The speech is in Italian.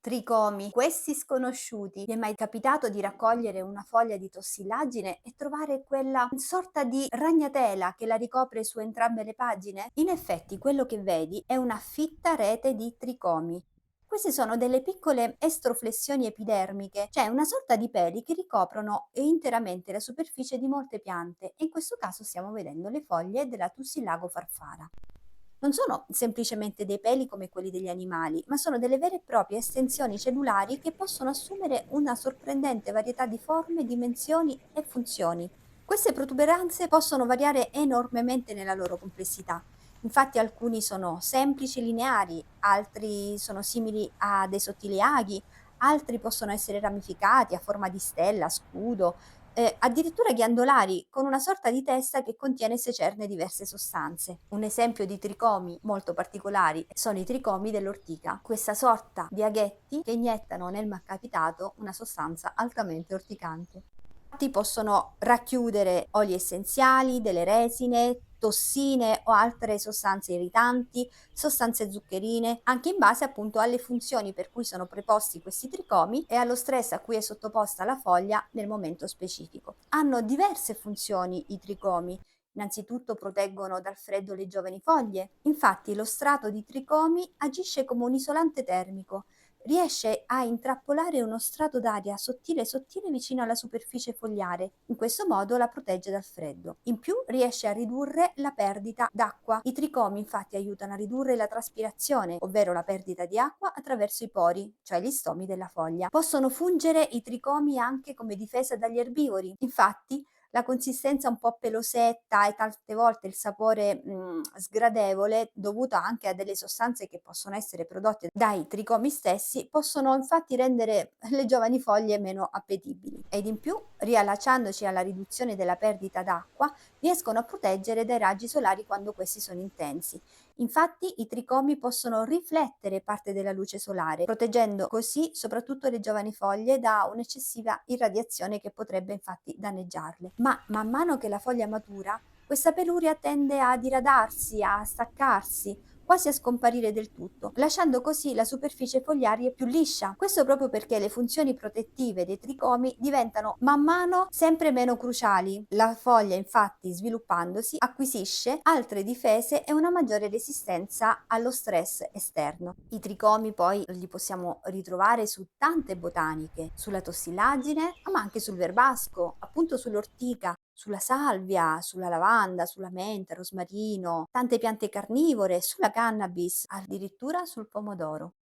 Tricomi, questi sconosciuti. Vi è mai capitato di raccogliere una foglia di tossillagine e trovare quella sorta di ragnatela che la ricopre su entrambe le pagine? In effetti, quello che vedi è una fitta rete di tricomi. Queste sono delle piccole estroflessioni epidermiche, cioè una sorta di peli che ricoprono interamente la superficie di molte piante e in questo caso stiamo vedendo le foglie della Tussilago farfara. Non sono semplicemente dei peli come quelli degli animali, ma sono delle vere e proprie estensioni cellulari che possono assumere una sorprendente varietà di forme, dimensioni e funzioni. Queste protuberanze possono variare enormemente nella loro complessità. Infatti alcuni sono semplici, lineari, altri sono simili a dei sottili aghi, altri possono essere ramificati a forma di stella, scudo, addirittura ghiandolari, con una sorta di testa che contiene secerne diverse sostanze. Un esempio di tricomi molto particolari sono i tricomi dell'ortica, questa sorta di aghetti che iniettano nel malcapitato una sostanza altamente urticante. Infatti possono racchiudere oli essenziali, delle resine, tossine o altre sostanze irritanti, sostanze zuccherine, anche in base appunto alle funzioni per cui sono preposti questi tricomi e allo stress a cui è sottoposta la foglia nel momento specifico. Hanno diverse funzioni i tricomi. Innanzitutto proteggono dal freddo le giovani foglie. Infatti lo strato di tricomi agisce come un isolante termico, riesce a intrappolare uno strato d'aria sottile sottile vicino alla superficie fogliare. In questo modo la protegge dal freddo. In più riesce a ridurre la perdita d'acqua. I tricomi infatti aiutano a ridurre la traspirazione, ovvero la perdita di acqua attraverso i pori, cioè gli stomi della foglia. Possono fungere i tricomi anche come difesa dagli erbivori. Infatti la consistenza un po' pelosetta e tante volte il sapore, sgradevole, dovuto anche a delle sostanze che possono essere prodotte dai tricomi stessi, possono infatti rendere le giovani foglie meno appetibili. Ed in più, riallacciandoci alla riduzione della perdita d'acqua, riescono a proteggere dai raggi solari quando questi sono intensi. Infatti i tricomi possono riflettere parte della luce solare, proteggendo così soprattutto le giovani foglie da un'eccessiva irradiazione che potrebbe infatti danneggiarle. Ma man mano che la foglia matura, questa peluria tende a diradarsi, a staccarsi, quasi a scomparire del tutto, lasciando così la superficie fogliare più liscia. Questo proprio perché le funzioni protettive dei tricomi diventano man mano sempre meno cruciali. La foglia, infatti, sviluppandosi, acquisisce altre difese e una maggiore resistenza allo stress esterno. I tricomi poi li possiamo ritrovare su tante botaniche, sulla tossillagine, ma anche sul verbasco, appunto sull'ortica, sulla salvia, sulla lavanda, sulla menta, rosmarino, tante piante carnivore, sulla cannabis, addirittura sul pomodoro.